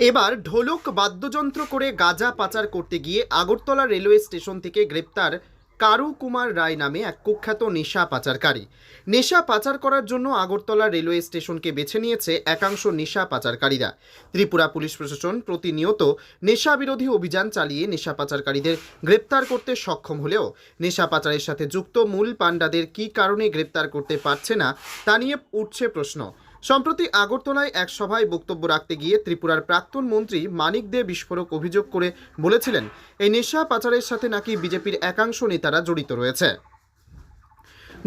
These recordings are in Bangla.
এবার ঢোলক বাদ্যযন্ত্র করে গাঁজা পাচার করতে গিয়ে আগরতলা রেলওয়ে স্টেশন থেকে গ্রেপ্তার কারু কুমার রায় নামে এক কুখ্যাত নেশা পাচারকারী। নেশা পাচার করার জন্য আগরতলা রেলওয়ে স্টেশনকে বেছে নিয়েছে একাংশ নেশা পাচারকারীরা। ত্রিপুরা পুলিশ প্রশাসন প্রতিনিয়ত নেশা বিরোধী অভিযান চালিয়ে নেশা পাচারকারীদের গ্রেপ্তার করতে সক্ষম হলেও নেশা পাচারের সাথে যুক্ত মূল পাণ্ডাদের কী কারণে গ্রেপ্তার করতে পারছে না তা নিয়ে উঠছে প্রশ্ন। সম্প্রতি আগরতলায় এক সভায় বক্তব্য রাখতে গিয়ে ত্রিপুরার প্রাক্তন মন্ত্রী মানিক দে বিস্ফোরক অভিযোগ করে বলেছিলেন, এই নেশা পাচারের সাথে নাকি বিজেপির একাংশ নেতারা জড়িত রয়েছে।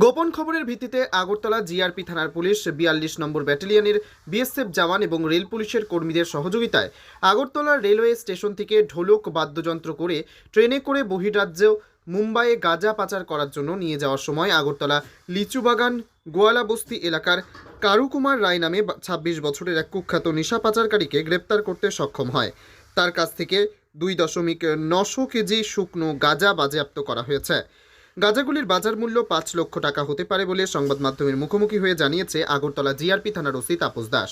গোপন খবরের ভিত্তিতে আগরতলা জিআরপি থানার পুলিশ ৪২ নম্বর ব্যাটালিয়নের বিএসএফ জওয়ান এবং রেল পুলিশের কর্মীদের সহযোগিতায় আগরতলা রেলওয়ে স্টেশন থেকে ঢোলক বাদ্যযন্ত্র করে ট্রেনে করে বহির্রাজ্যে মুম্বাইয়ে গাঁজা পাচার করার জন্য নিয়ে যাওয়ার সময় আগরতলা লিচুবাগান গোয়ালা বস্তি এলাকার কারু কুমার রায় নামে ২৬ বছরের এক কুখ্যাত নেশা পাচারকারীকে গ্রেপ্তার করতে সক্ষম হয়। তার কাছ থেকে ২.৯০০ কেজি শুকনো গাঁজা বাজেয়াপ্ত করা হয়েছে। গাঁজাগুলির বাজার মূল্য ৫ লক্ষ টাকা হতে পারে বলে সংবাদ মাধ্যমের মুখোমুখি হয়ে জানিয়েছে আগরতলা জিআরপি থানার ওসি তাপস দাস।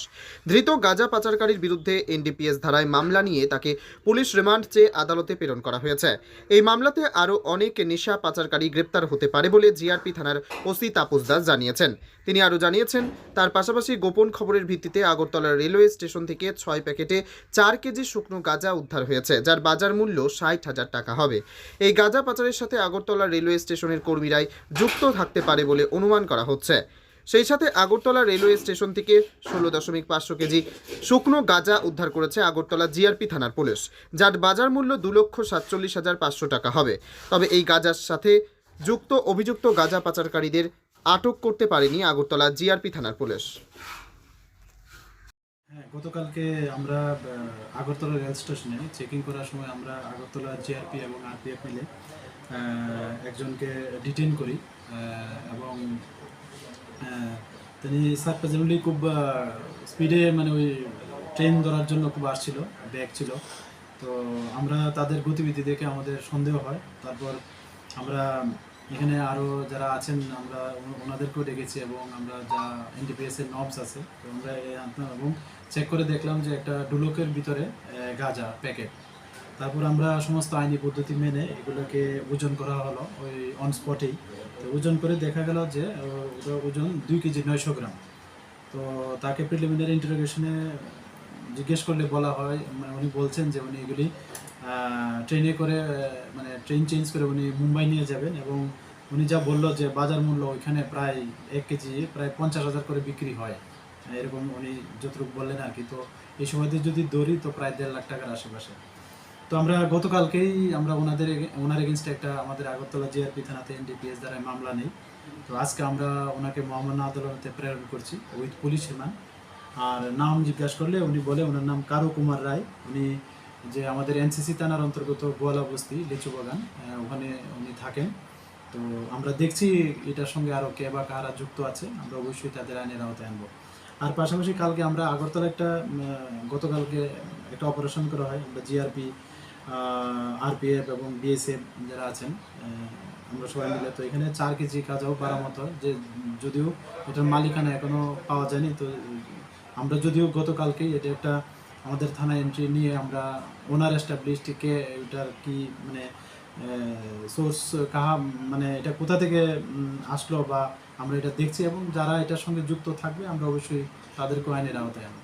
ধৃত গাঁজা পাচারকারীর বিরুদ্ধে এনডিপিএস ধারায় মামলা নিয়ে তাকে পুলিশ রিমান্ড চেয়ে আদালতে প্রেরণ করা হয়েছে। এই মামলাতে আরও অনেক নেশা পাচারকারী গ্রেপ্তার হতে পারে বলে জিআরপি থানার ওসি তাপস দাস জানিয়েছেন। তিনি আরও জানিয়েছেন, তার পাশাপাশি গোপন খবরের ভিত্তিতে আগরতলা রেলওয়ে স্টেশন থেকে ৬ প্যাকেটে ৪ কেজি শুকনো গাঁজা উদ্ধার হয়েছে, যার বাজার মূল্য ৬০,০০০ টাকা হবে। এই গাঁজা পাচারের সাথে আগরতলা রেলওয়ে স্টেশনের কর্মীরাই যুক্ত থাকতে পারে বলে অনুমান করা হচ্ছে। সেই সাথে আগরতলা রেলওয়ে স্টেশন থেকে ১৬.৫০০ কেজি শুকনো গাঁজা উদ্ধার করেছে আগরতলা জিআরপি থানার পুলিশ, যার বাজার মূল্য ২,৪৭,৫০০ টাকা হবে। তবে এই গাঁজার সাথে যুক্ত অভিযুক্ত গাঁজা পাচারকারীদের আটক করতে পারেনি আগরতলা জিআরপি থানার পুলিশ। হ্যাঁ, গতকালকে আমরা আগরতলা রেল স্টেশনে চেকিং করার সময় আমরা আগরতলা জিআরপি এবং আরপিএফ মিলে একজনকে ডিটেইন করি এবং তিনি সারপ্রাইজিংলি খুব স্পিডে ওই ট্রেন ধরার জন্য খুব আসছিল, ব্যাগ ছিল। তো আমরা তাদের গতিবিধি দেখে আমাদের সন্দেহ হয়। তারপর আমরা এখানে আরও যারা আছেন আমরা ওনাদেরকেও ডেকেছি এবং আমরা যা এনডিপিএসের নবস আছে তো আমরা এবং চেক করে দেখলাম যে একটা ডুলকের ভিতরে গাঁজা প্যাকেট। তারপর আমরা সমস্ত আইনি পদ্ধতি মেনে এগুলোকে ওজন করা হলো ওই অন স্পটেই। তো ওজন করে দেখা গেল যে ওজন 2 কেজি 900 গ্রাম। তো তাকে প্রিলিমিনারি ইন্টারোগেশনে জিজ্ঞেস করলে বলা হয়, উনি বলছেন যে উনি এগুলি ট্রেনে করে ট্রেন চেঞ্জ করে উনি মুম্বাই নিয়ে যাবেন এবং উনি যা বললো যে বাজার মূল্য ওইখানে প্রায় 1 কেজি প্রায় 50,000 করে বিক্রি হয়, এরকম উনি যতটুকু বললেন আর কি। তো এই সময়তে যদি ধরি তো প্রায় 1.5 লাখ টাকার আশেপাশে। তো আমরা গতকালকেই আমরা ওনার এগেনস্টে একটা আমাদের আগরতলা জিআরপি থানাতে এনডিপিএস দ্বারা মামলা নেই। তো আজকে আমরা ওনাকে মহামান্য আদালতে প্রেরণ করছি উইথ পুলিশ রিমান্ড। আর নাম জিজ্ঞাসা করলে উনি বলে ওনার নাম কারু কুমার রায়। উনি যে আমাদের এনসিসি থানার অন্তর্গত গোয়ালা বস্তি লিচুবাগান ওখানে উনি থাকেন। তো আমরা দেখছি এটার সঙ্গে আরও কে বা কারা যুক্ত আছে, আমরা অবশ্যই তাদের আইনের আওতায় আনবো। আর পাশাপাশি কালকে আমরা আগরতলা গতকালকে একটা অপারেশন করা হয়, আমরা জিআরপি আরপিএফ এবং বিএসএফ যারা আছেন আমরা সবাই মিলে। তো এখানে 4 কেজি গাঁজাও বারামত হয়, যে যদিও এটার মালিকানা এখনও পাওয়া যায়নি। তো আমরা যদিও গতকালকেই এটা একটা আমাদের থানা এন্ট্রি নিয়ে আমরা ওনার এস্টাবলিশড কে এটার কি সোর্স কাহা এটা কোথা থেকে আসলো বা আমরা এটা দেখছি এবং যারা এটার সঙ্গে যুক্ত থাকবে আমরা অবশ্যই তাদেরকে আইনের আওতায় আনবো।